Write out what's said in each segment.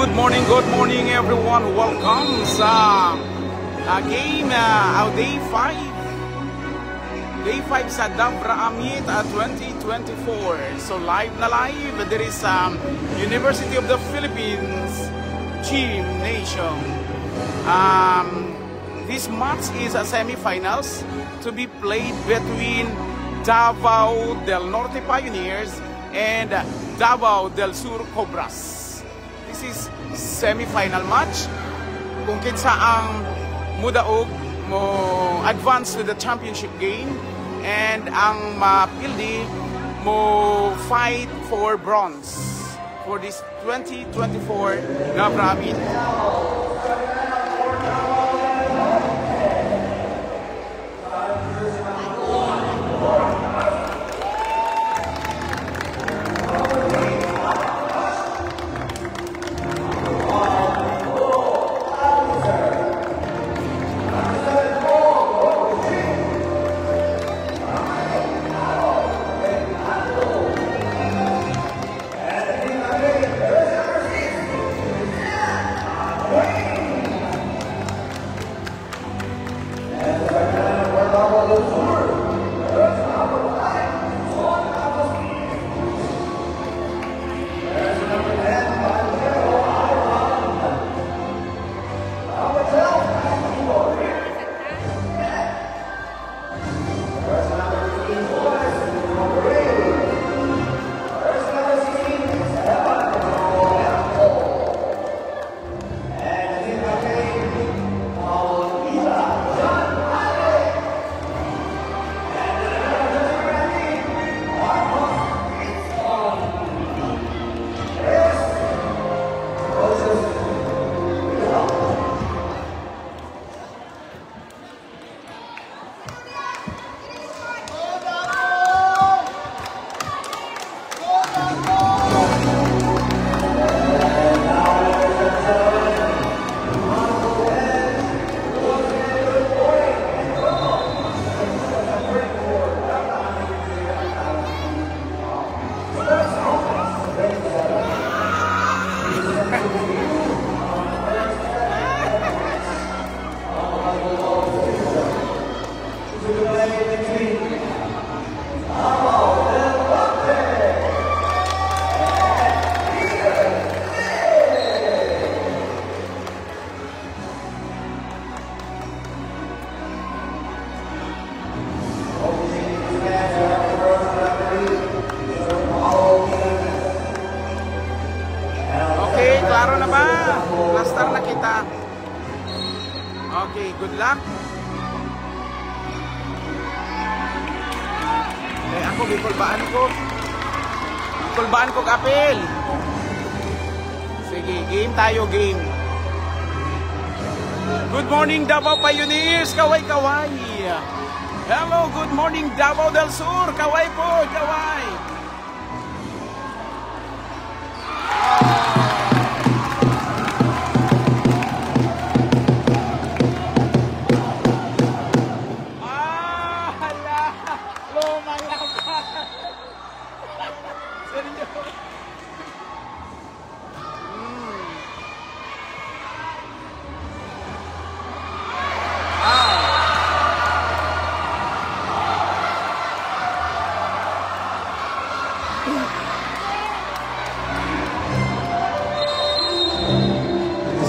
good morning everyone. Welcome sa game day 5. Day 5 sa Dabra Amit 2024. So live na live. There is University of the Philippines Gymnasium. This match is a semi-finals to be played between Davao del Norte Pioneers and Davao del Sur Cobras. This is semi-final match. Kung kinsa ang mudaog mo advance to the championship game and ang mapildi mo fight for bronze for this 2024 Dabra Amit. Okay, good luck. Eh, ako, bikulbaan ko kapil. Sige, game tayo, game. Good morning, Davao Pioneers. Kaway-kaway. Hello, good morning, Davao del Sur. Kaway po, kaway.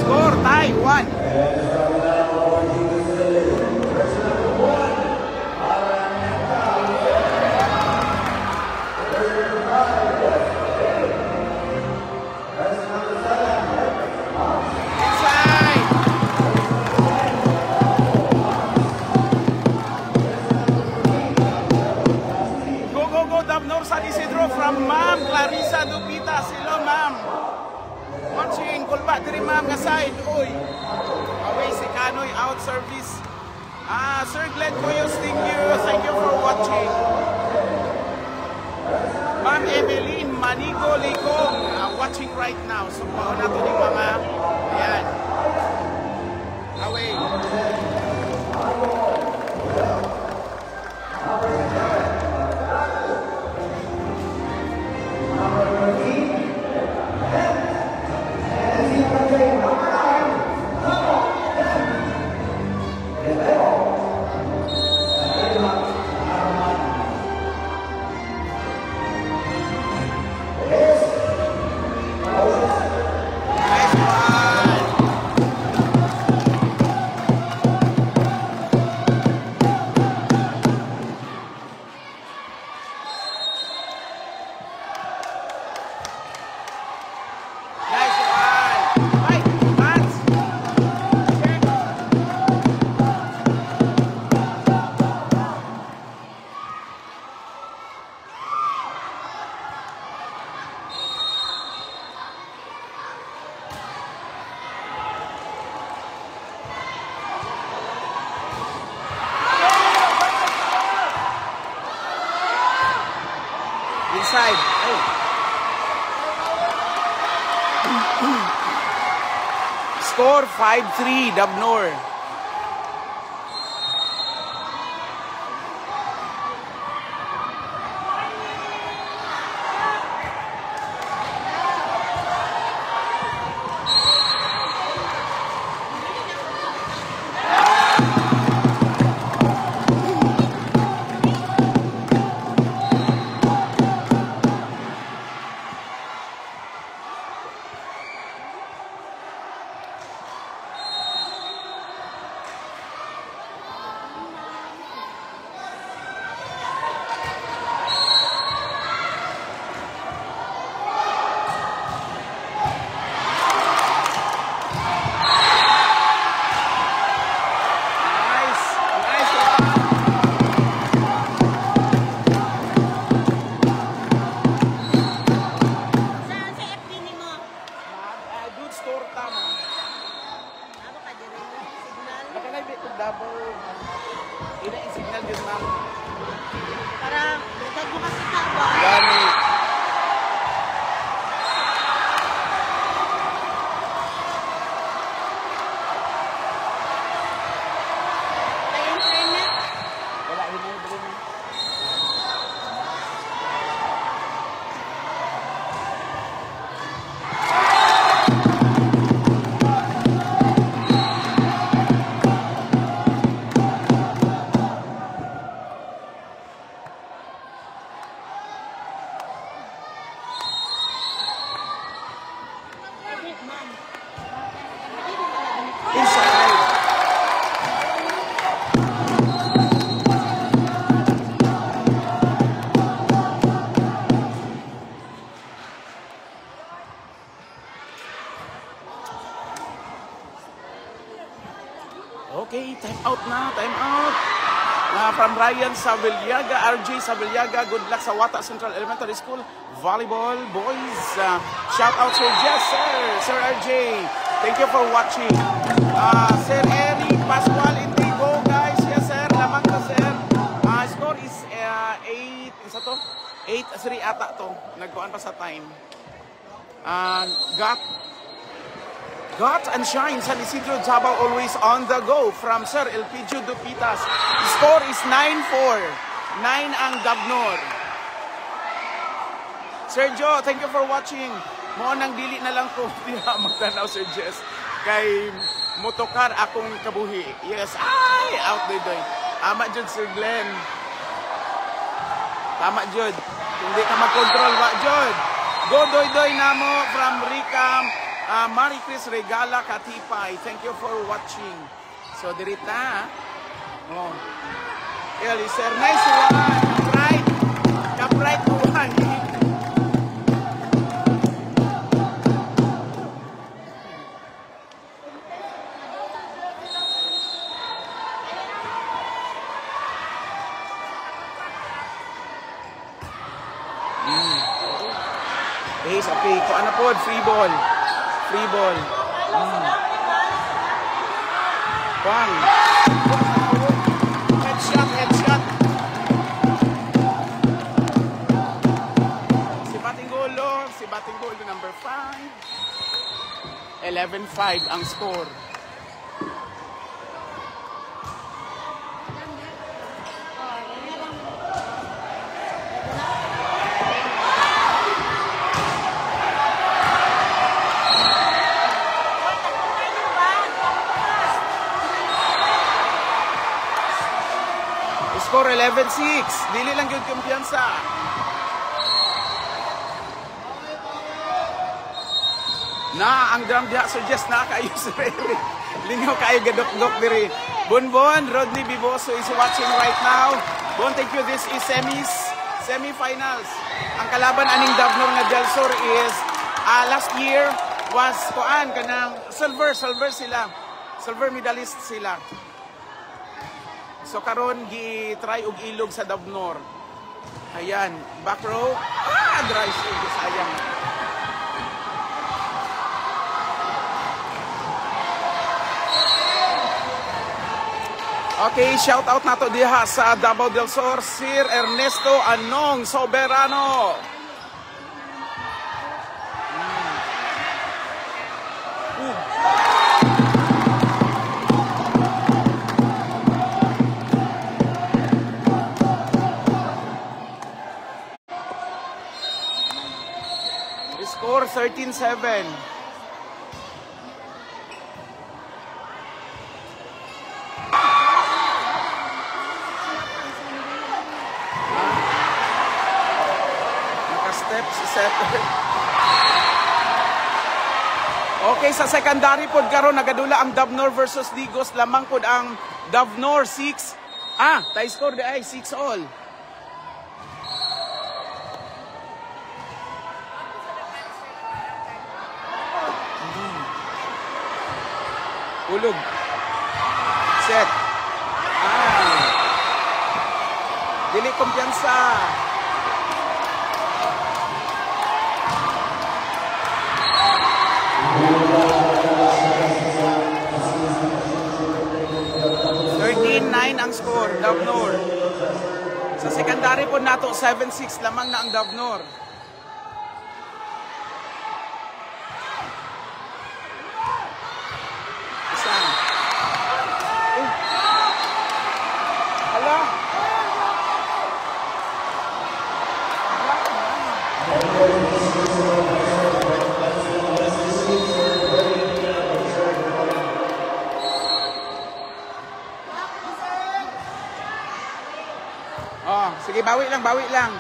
Score, tie, 1. San Isidro from Ma'am Clarissa Dupitas. Hello, Ma'am. Watching Kulba diri Ma'am nga side. Uy. Away si Kanoy out service. Sir Glenn Coyos, thank you for watching. Ma'am Emeline Manigo Ligong watching right now. So pauna to ni mga ayan. Away. Inside. Ay. Score 5-3, Dabnor. Okay, time out na, time out. From Ryan Savillaga, RJ Savillaga, good luck sa Wata Central Elementary School volleyball boys. Shout out Sir Jess, Sir RJ. Thank you for watching. Sir Eric Pascual Indigo, guys. Yes, sir. Lamang ka, sir. Score is 8, isa to? 8-3 ata to. Nagkuhan pa sa time. Got and Shine, San Isidro Davao always on the go from Sir Elpidio Dupitas. The score is 9-4. 9 ang Dabnor. Sergio, thank you for watching. Mo nang dili na lang ko diha magtanaw, Sir Jess. Kay motokar akong kabuhi. Yes, ay, out the doy. Ama jud Sir Glenn. Tama jud. Hindi ka mag-control wa jud. Go doy-doy namo from Ricam. Marie Chris Regala Katipay. Thank you for watching. So dirita. Oh. Eli sir, nice one. Right. Ka-right one. Base, okay. Kung ano po, free ball. Free ball. Bang. Headshot, headshot. Si Bating Golo number 5. 11-5 ang score. Score 11-6. Dili lang yung kumpiyansa. Na ang drum diha suggest na kayo sa Rere. Lingaw kayo gadok-dok diri. Bonbon, Rodney Biboso is watching right now. Bon, thank you. This is semi-finals. Ang kalaban aning Dabnor nga Del Sur is last year was kuan kanang silver sila. Silver medalist sila. So karon gi-try og ilog sa Dabnor. Ayan, back row. Dry save, sayang. Okay, shout out nato diha sa Davao del Sur, Sir Ernesto Anong Soberano. Score 13-7. Naka-step si setter. Okay, sa secondary pod karon nagadula ang Davnor versus Digos, lamang pod ang Davnor 6. Tie score di ay 6 all. Ulog. Set. Dili kumpiyansa. Ang score, Davnor. Sa secondary po nato, 7-6 lamang na ang Davnor. Isang. Hala. Sige, bawi lang, bawi lang.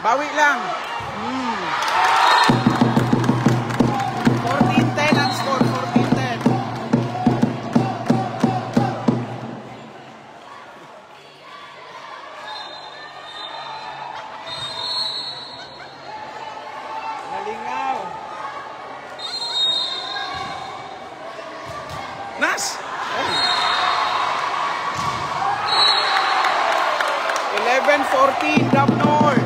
Bawi lang. 14-10 ang score, 14-10. Nalingaw. Nas! 11-14, Davnor.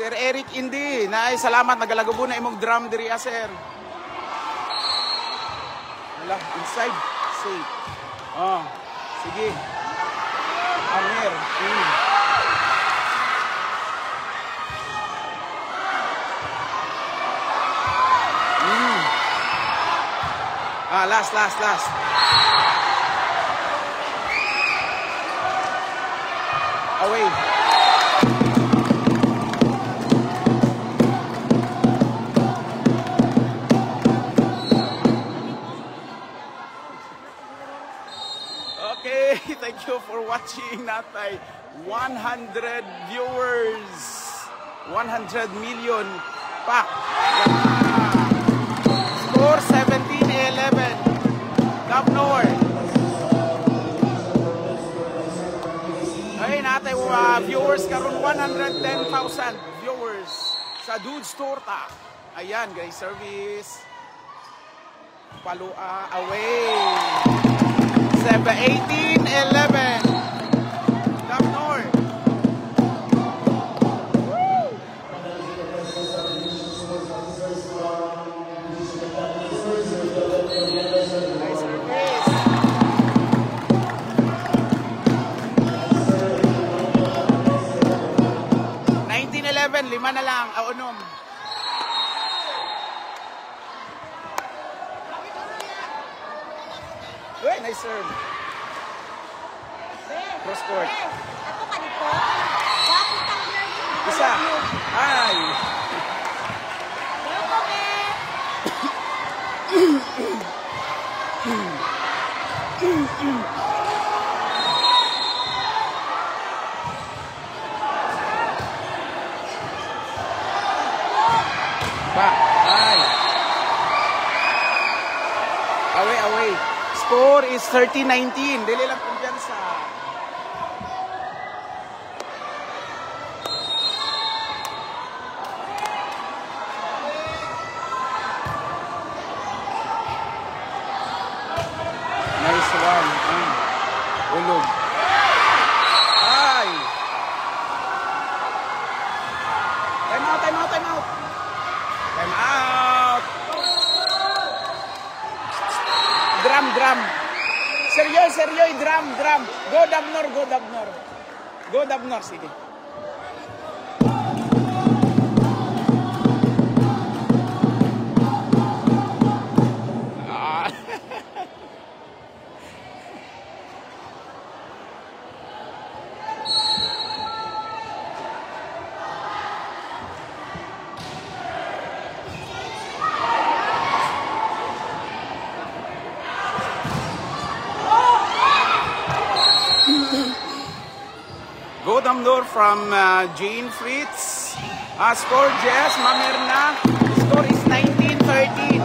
Sir Eric Indi, naay salamat, nagalagabo na imong drum diri sir. Wala, inside, safe. Sige. Amir. Last. Away. Okay, thank you for watching natay 100 viewers, 100 million pa. Score 17-11 Davnor. Ay natay viewers karon 110,000 viewers sa Dude's Torta. Ayan guys, service Palua away. 18-11 Davnor. Nice service. 19-11, 5 na lang, Aunom. Uy, nice serve. Cross court. Ako kanito. Bakit ang learning? Isa. Ay. Hello, Kobe. score is 30-19. Dili lang kumpiyansa. Nice one. Ulog. Ay! Time out, time out, time out! Time out! Drum, drum. Seryoy, seryoy, drum, drum. Go Dabnor, go Dabnor. Go Dabnor, sige. Go Damnor from Jane Fritz. Score Jess Mamirna. Score is 19-13.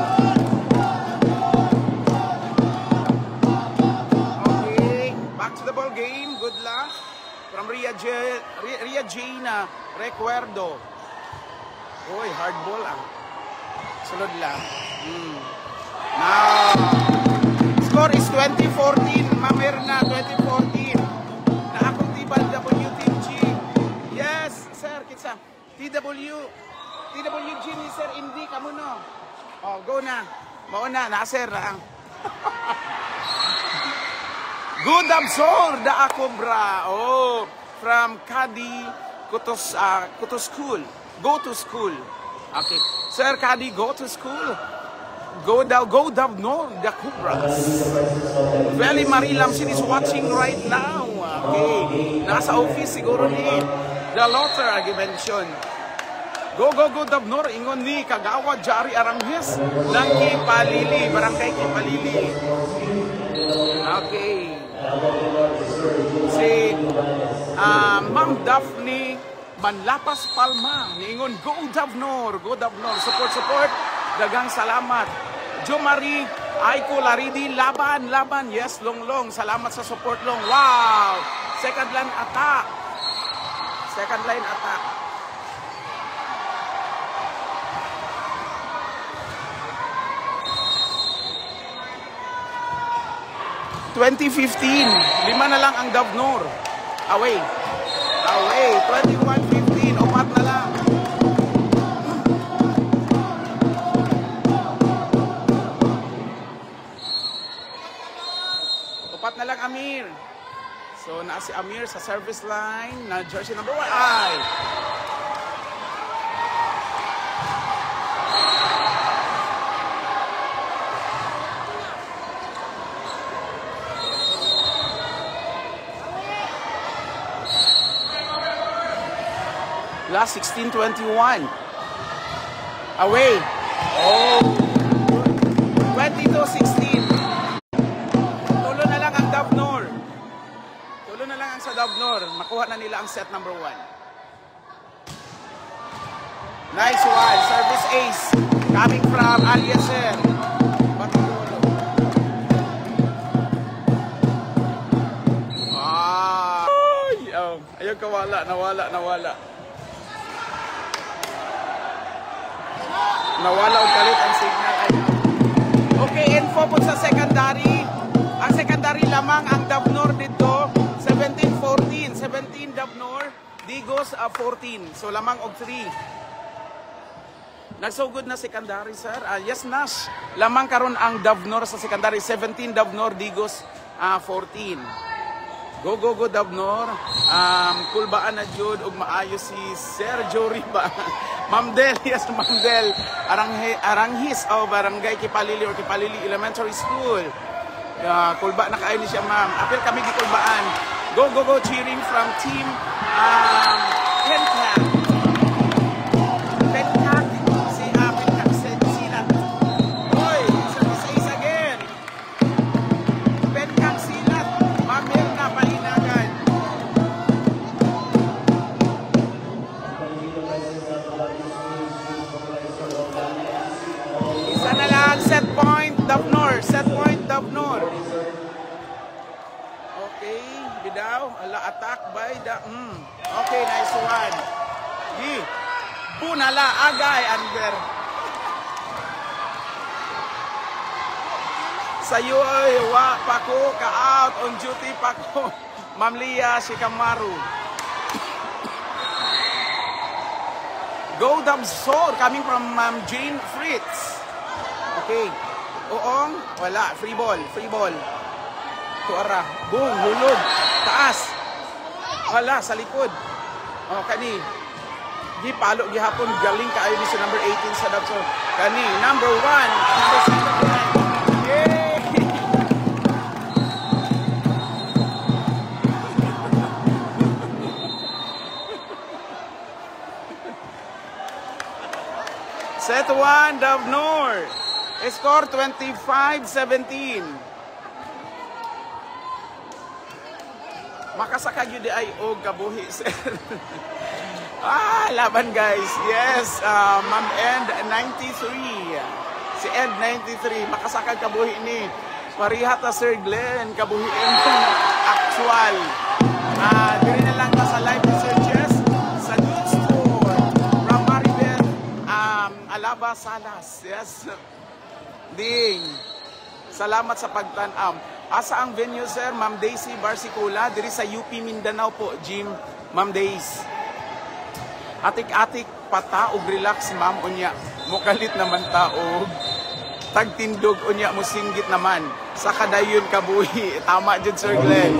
Okay, back to the ball game. Good luck from Ria Jane Recuerdo. Uy, hard ball ah. Sulod lang. Now, score is 20-14. Mamirna, 20-14. WTG. Yes, sir, kitsa. TWG ni Sir Indy Kamuno. Oh, go na. Mauna na, sir. Good absorb the Akobra. Oh, from Kadi Kutos School. Go to school. Okay. Sir Kadi, go to school. Go down, no, the Cobras. Valley Marilamsin is watching right now. Okay. Nasa office siguro ni The Lotter, I mentioned. Go, Dabnor. Ingon ni Kagawa, Jari Aranghes. Ng Kipalili. Barangay Kipalili. Okay. Si Ma'am Daphne Manlapas Palma. Ingon, go Dabnor. Go Dabnor. Support. Dagang salamat. Jo Marie Aiko Laridi, laban. Yes, long. Salamat sa support long. Wow! Second line attack. 2015. 5 na lang ang Davnor. Away. 21-15. Upat na lang. Upat na lang, Amir. So, na si Amir sa service line na jersey number 1. Ay! Last 16-21. Away. Oh. 22-16. Tulo na lang ang Davnor. Sa Davnor, makuha na nila ang set number 1. Nice one. Service ace. Coming from Aliezer. Ayaw kawala. Nawala o palit ang signal. Okay, info po sa secondary. Ang secondary lamang ang Davnor dito. 17-14. 17 Davnor. Digos 14. So lamang og 3. Nagsugod na secondary, sir. Yes, Nash. Lamang karon ang Davnor sa secondary. 17 Davnor. Digos 14. Go Davnor. Kulbaan na jud og maayo si Sergio Riba. Mamdel, yes, Mamdel. Aranghis o Barangay Kipalili or Kipalili Elementary School. Kulba na kaayo ni siya, ma'am. Apil kami gikulbaan. Go cheering from team Pentak. Si Pentak sila. Oy, isa again. Pentak sila. Mamir na palinagan. Isa na lang, set point Davnor. Okay, bidaw. Ala, attack by the... Okay, nice one. Di. Bunala, agay, under. Sayo ay wa pako ka out on duty pako. Ma'am Lia Shikamaru. Go Damsor coming from Ma'am Jane Fritz. Okay. Oong, wala, free ball. Tuara, boom, hulog, taas. Wala sa likod. Oh, kani. Di palo gihapon galing kaayo ni sa number 18 sa Damsor. Kani number 1, number 7. Set 1, Davnor. Score 25-17. Makasakag yun di ay o gabuhi, sir. Laban guys. Yes, Ma'am End 93. Si End 93. Makasakag kabuhi ni. Parihata Sir Glenn. Kabuhi mo actual. Diri na lang sa live ni Sir Jess. Sa News Store. From Maribel. Alaba Salas. Yes. Ding. Salamat sa pagtanam. Asa ang venue, sir? Ma'am Daisy Barsicola. Diri sa UP Mindanao po, Gym. Ma'am Daisy. Atik-atik, pataog, relax, ma'am, unya. Mukalit naman taog. Tagtindog, unya, musinggit naman. Sa kadayon kabuhi. Tama dyan, Sir Glenn.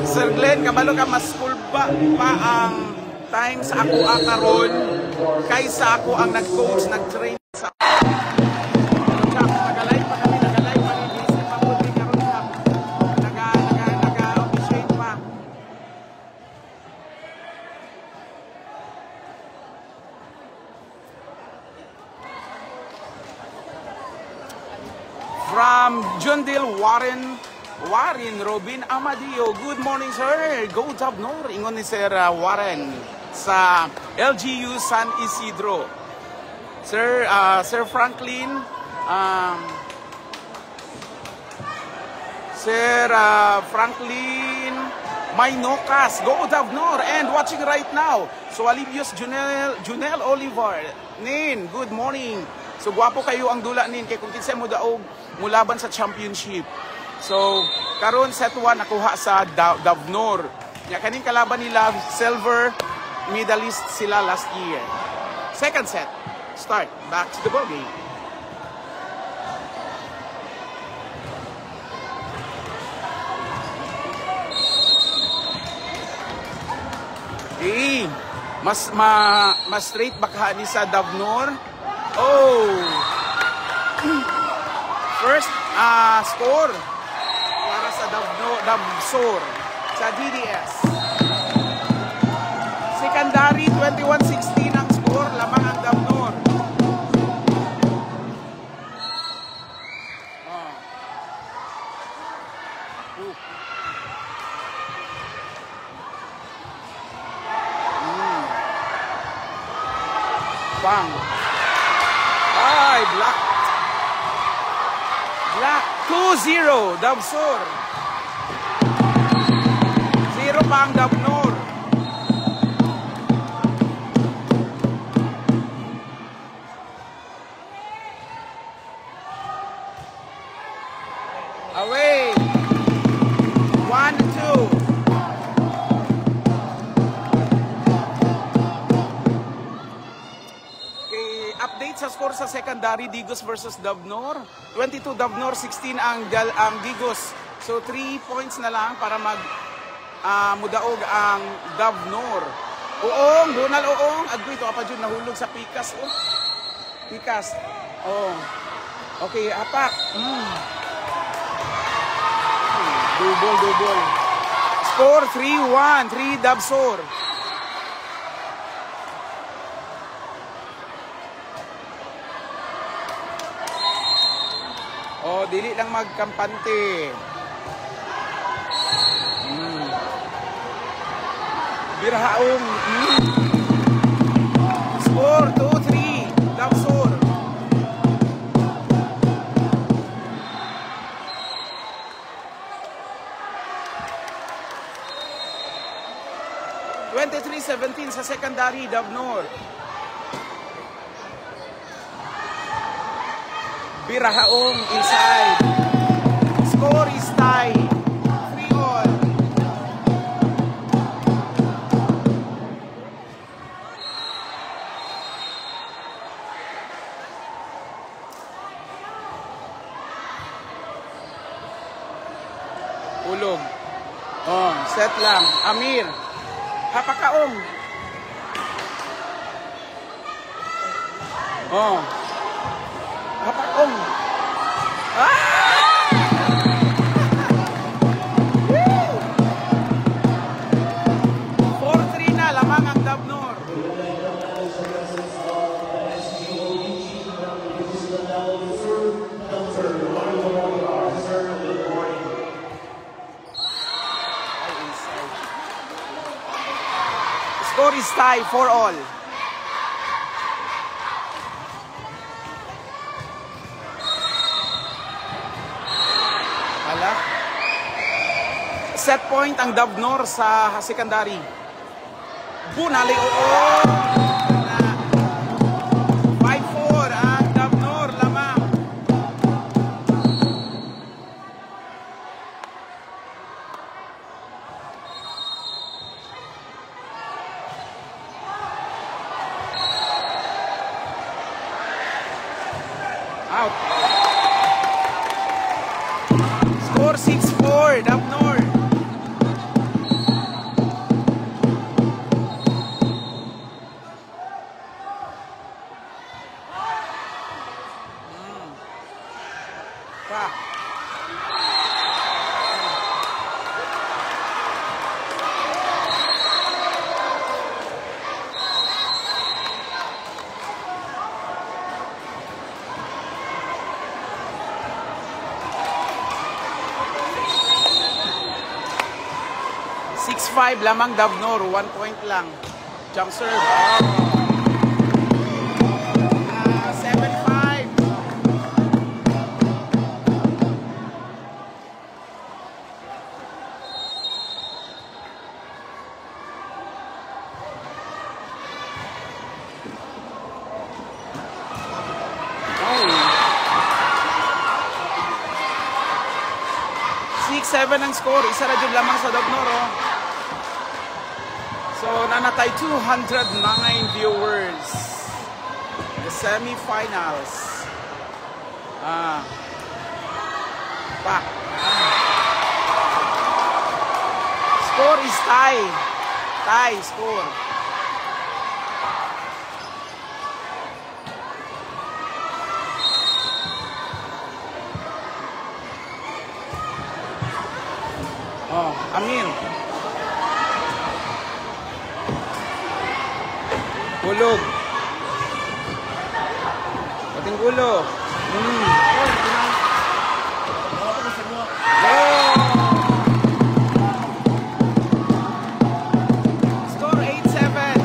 Sir Glenn, kabalo ka, mas cool pa ang time sa ako akaron kaysa ako ang nag-coach, nag-train sa nagalay pa kami Isip mabuti karon ka nag-appreciate pa. From Jundil Warren Robin Amadio. Good morning, sir. Go Davnor. Ingon ni Sir Warren sa LGU San Isidro. Sir Franklin, Franklin Mainokas. Go Davnor. And watching right now, so Alibius Junel Oliver. Nin, good morning. So gwapo kayo ang dula nin kay kung kinsa mo daog mulaban sa championship. So, karon set 1 nakuha sa Davnor. Ya kaning kalaban nila silver medalist sila last year. Second set. Start. Back to the ball game. Mas straight baka ni sa Davnor. Oh. First score para sa Damsor sa DDS. Secondary 21-16 ang score, lamang ang Davnor. Bang. Ay, block. 2-0, Damsor. 0 pa ang Davnor. Away. 1-2. Update sa score sa secondary, Digos versus Davnor. 22 Davnor, 16 ang Digos. So 3 points na lang para mudaog ang Davnor. Uong, Donald Uong. Agwi, ito pa dyan nahulog sa Pikas. Oh. Pikas. Oh. Okay, apak. Double. Score 3-1, 3 Davsor. Oh, dili lang magkampante. Birhaong. Score 2-3 Damsor. 23-17 sa secondary, Davnor. Birahaong inside. Score is tie. 3-all. Ulog. Oh, set lang. Amir. Hapakaong. Oh. Hapakaong. Ah! 4-3 na. Lamang ang Davnor. Score is tie, 4-all. Hala. Set point ang Davnor sa secondary. Bunali, oo. 5-4 ang Davnor, lamang. Out. Score 6-4, Davnor. Pa. Five lamang Davnor, 1 point lang. Jump serve. Oh. 7-5. Oh. 6-7 ang score. Isa na dyan lamang sa Davnor. Oh. So, nanatay 209 viewers. The semi-finals. Back. Score is tie. Tie score. Oh, Amir. Gulog. Pating gulo. Score 8-7.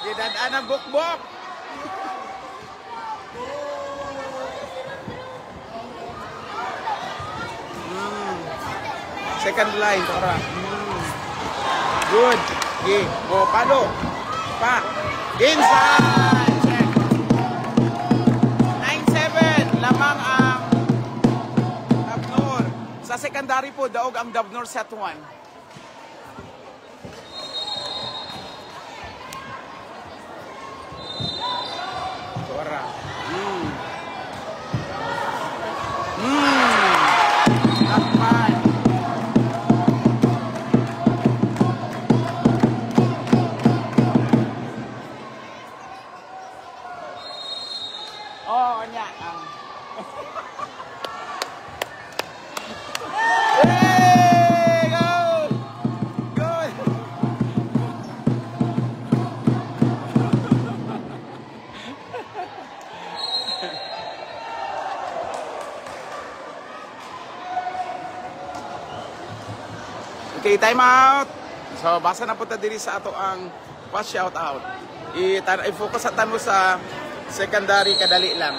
Gidadaan ang bukbok. Second line, tara. Good. Okay. Oh, palo. Pa. Inside. Check. 9-7. Lamang ang Davnor. Sa secondary po, daog ang Davnor set 1. Tora. Takpan. Oh, nya. Hey, go! Good. Okay, time out. So, basa na po ta diri sa ato ang pass shout out. I-focus sa mo sa secondary, kadali lang.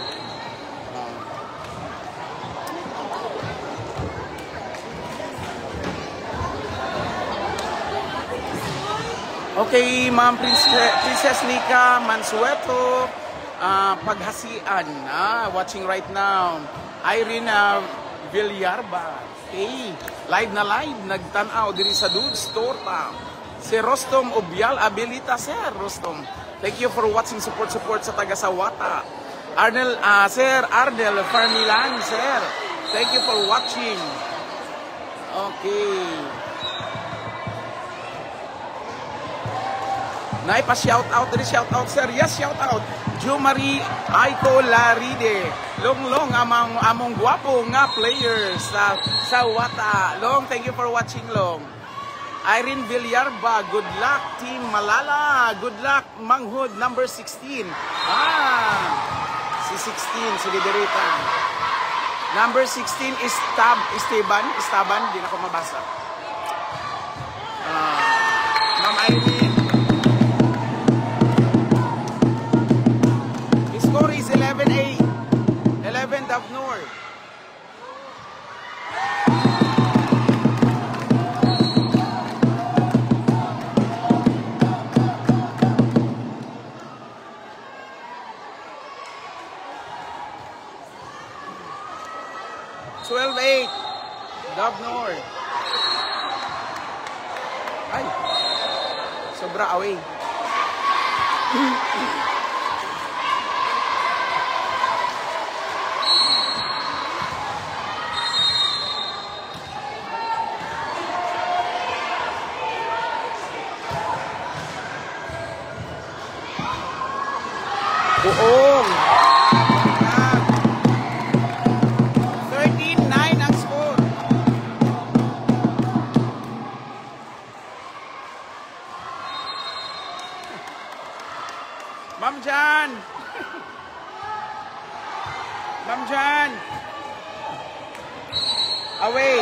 Okay, Ma'am Princess Nika Mansueto, paghasian, watching right now. Irene Villarba, hey, live na live, nagtanaw diri sa Dudes Torta. Si Rostom Obial Abilita, Sir Rostom. Thank you for watching, support sa taga Sawata. Sir Ardel Farmilan, Sir. Thank you for watching. Okay. Naipa shout out sir. Yes, shout out. Jo Marie Aiko Laride. Long among guwapo nga players sa Wata. Long, thank you for watching, Long. Irene Villarba, good luck Team Malala. Good luck Manghud number 16. Si 16 si Liberita. Number 16 is Esteban, hindi na ko mabasa. Ma'am Irene. His score is 11-8. 11 Davnor. Davnor. Ay, sobra away. Buong. 13-9 ang score. Ma'am Jan. Ma'am Jan. Away.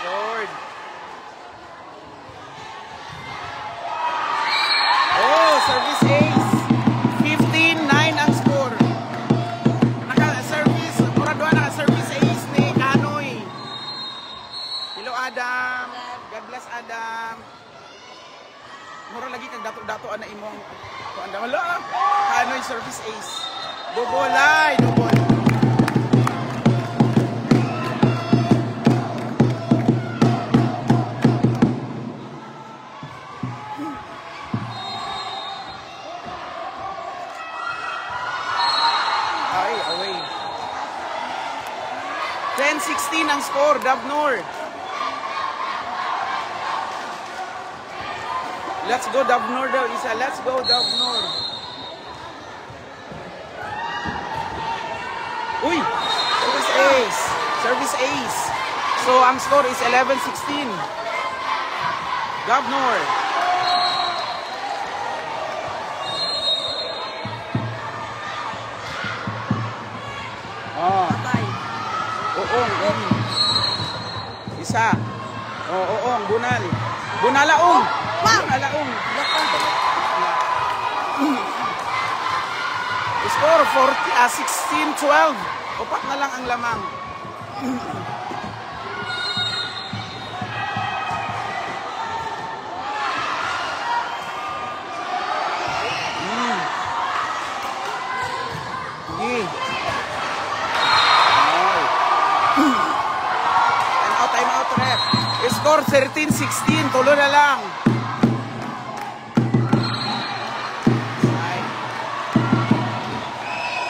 Lord. Oh, service ace. 15-9 ang score. Naka-service, Muradua naka-service ace ni Kanoy. Hello Adam. God bless Adam. Mura lagi kag dato-dato ana imong kuan daw. Hello. Kanoy service ace. Dobolay, dobol. Ay, away. 10-16 ang score, Davnor. Let's go Davnor daw, isa. Let's go Davnor. Uy! Service ace. Service ace. So, ang score is 11-16. Davnor. Oh. Oong. Isa. Oong. Bunal. Bunalaong. Bunalaong. Score 16-12. Upat na lang ang lamang. Time out ref. Score 13-16. Tulo na lang.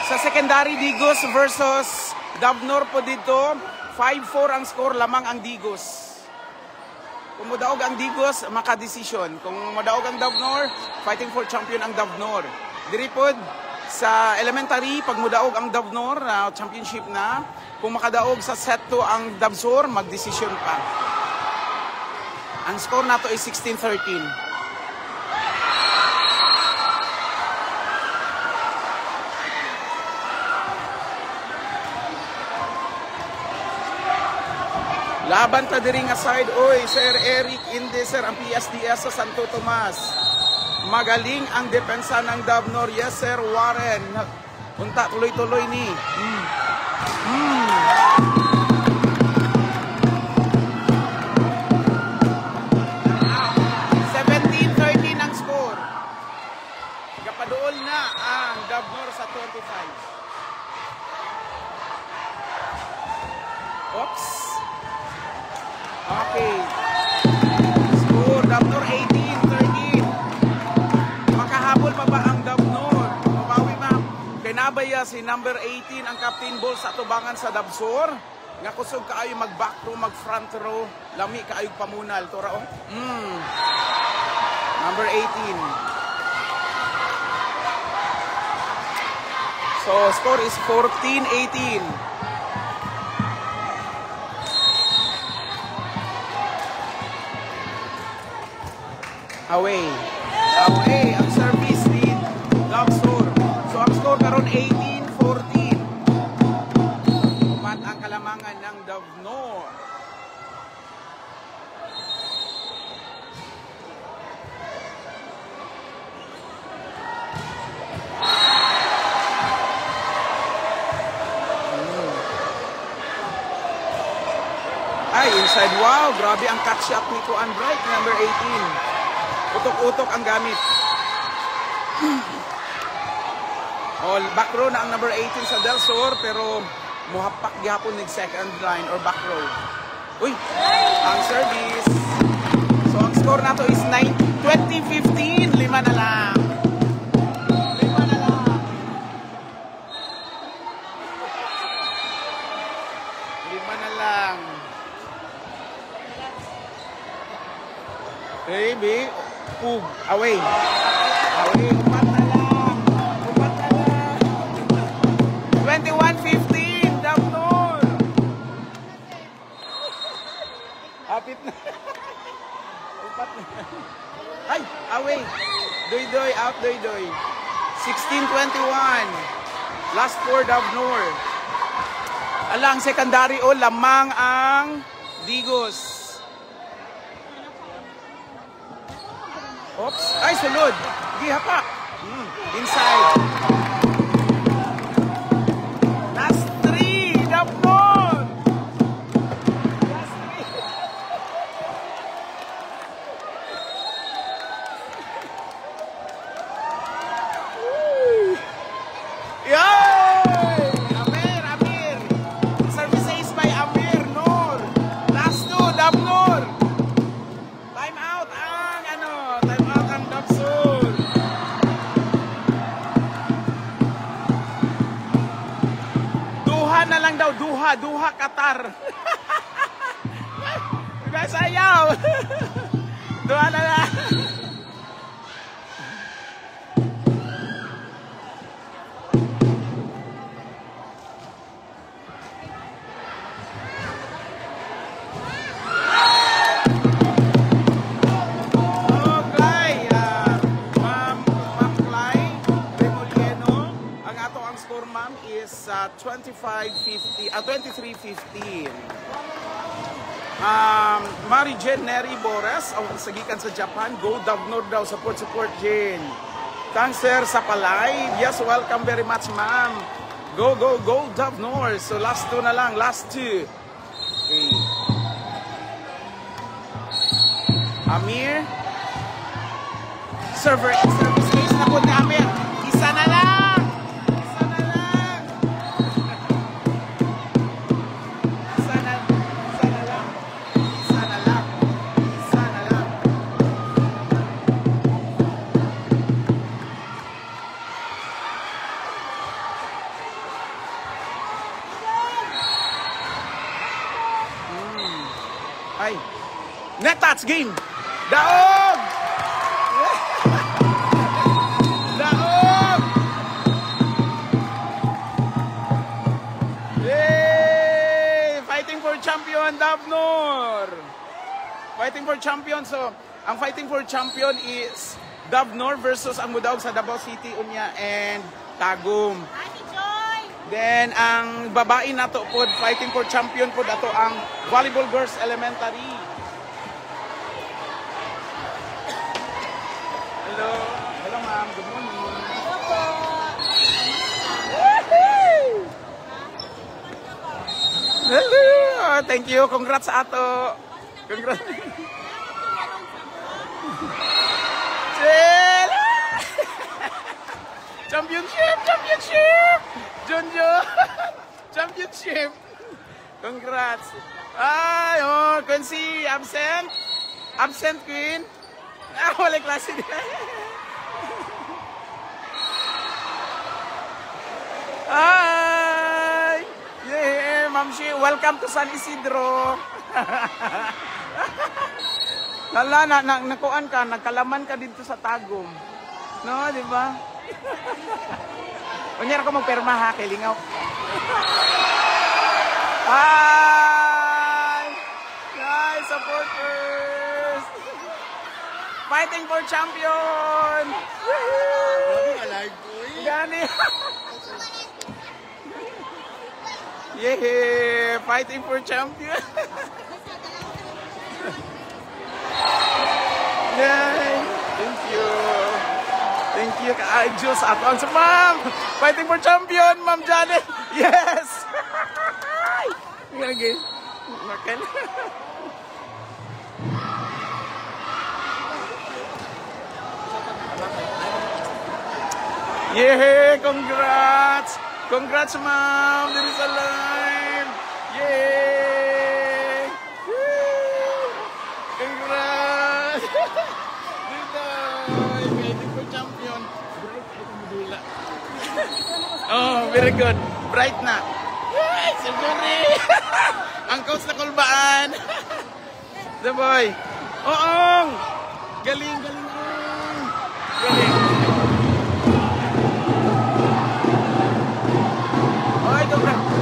Sa secondary, Digos versus Davnor po dito. 5-4 ang score, lamang ang Digos. Kung mudaog ang Digos, makadesisyon. Kung mudaog ang Davnor, fighting for champion ang Davnor. Diripod sa elementary, pag mudaog ang Davnor, championship na. Kung makadaog sa set 2 ang Davsor, magdesisyon pa. Ang score nato ay 16-13. Laban ta diri nga side, oy, Sir Eric Inde, sir, ang PSDS sa Santo Tomas. Magaling ang depensa ng Davnor. Yes, Sir Warren. Unta, tuloy-tuloy ni. 17-13 ang score. Kapadool na ang Davnor sa 25. Oops. Okay. Score, Davnor 18-13. Makahabol pa ba ang Davnor? Mabawi ma'am. Kinabaya si number 18 ang captain ball sa tubangan sa Davsor. Nga kusog kaayo mag back row, mag front row. Lami kaayo pamunal. Tora oh. Number 18. So score is 14-18. Away. Away ang service ni Davsor. So ang score karon 18-14. Upat ang kalamangan ng Davnor. Ay, inside. Wow, grabe ang catch shot ni Kuan Bright, number 18. Utok-utok ang gamit. Back row na ang number 18 sa Del Sur, pero muhapak gihapon ng second line or back row. Uy, ang service. So ang score nato is 20-15. 5 na lang. 5 na lang. 5 na lang. Baby, pug, away. Away, upat na lang. Upat na lang. 21-15, Davnor. Hapit na. Upat na. Ay, away. Doy-doy, out doy-doy. 16-21. Last 4, Davnor. Alang secondary o lamang ang Digos. Oops. Ay, sulod. Giha pa. Inside. Last 3. Davnor. Last 3. Yay! Amir. Services by Amir Noor. Last 2. Davnor. Time out ang Davsor. Duha na lang daw, duha Qatar. Guys, ayaw. Duha na lang. Is 23-15. Mari Jen Neri Bores, ang sagikan sa Japan. Go Davnor daw, support Jen. Thanks sir sa palay. Yes, welcome very much ma'am. Go Davnor. So last 2 na lang, last 2. Okay. Amir. Service case na po ni Amir. Isa na lang. Ay, net touch game. Daog! Daog! Yay! Fighting for champion, Davnor. Fighting for champion. So, ang fighting for champion is Davnor versus ang Mudaog sa Davao City, Unya, and Tagum. Then, ang babae na to po, fighting for champion po, dato ang Volleyball Girls Elementary. Hello. Hello, ma'am. Good morning. Hello po. Hello! Thank you. Congrats sa ato. Congrats. Chill! Championship! Championship! Junjo! Championship! Congrats! Ay, oh, Quincy, absent? Absent, Queen? Ah, wala klase din. Hi! Yeah, Ma'am Shi, welcome to San Isidro. Lala, nakuan ka, nagkalaman ka dito sa Tagum. No, di ba? Kunyara ko magperma ha, kay Lingaw. Hi! Hi, supporters! Fighting for champion! Gani! Yeah, fighting for champion. Yay! Thank you. Thank you. Ay, Diyos. Ako ang Ma'am. Fighting for champion, Ma'am Janet. Yes! Okay. Makan. Yeah, congrats. Congrats, Ma'am! There is a live! Yay! Woo! Congrats! Fighting for champion. Bright ay kumudula. Oh, very good. Bright na. Yay! Siguri! Ang coach na kulbaan. The boy. Oo! Galing, galing. Galing.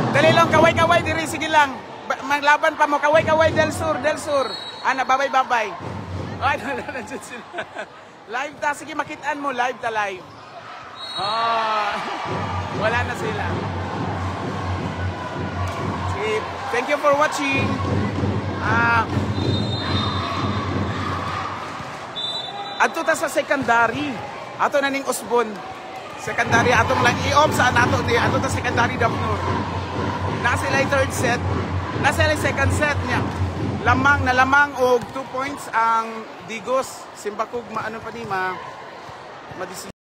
Dali lang, kaway-kaway diri, sige lang. Maglaban pa mo, kaway-kaway del sur. Ana, babay-babay. Ay, nandiyan sila. Live ta, sige makitaan mo, live ta live. Oh, wala na sila. Sige, thank you for watching. Adto ta sa secondary. Ato na ning Usbon. Secondary atong lang i-off sa nato di ato ta secondary Dapnor. Nasa sila third set, nasa sila second set niya. Lamang og 2 points ang Digos Simbakog maano pa ni ma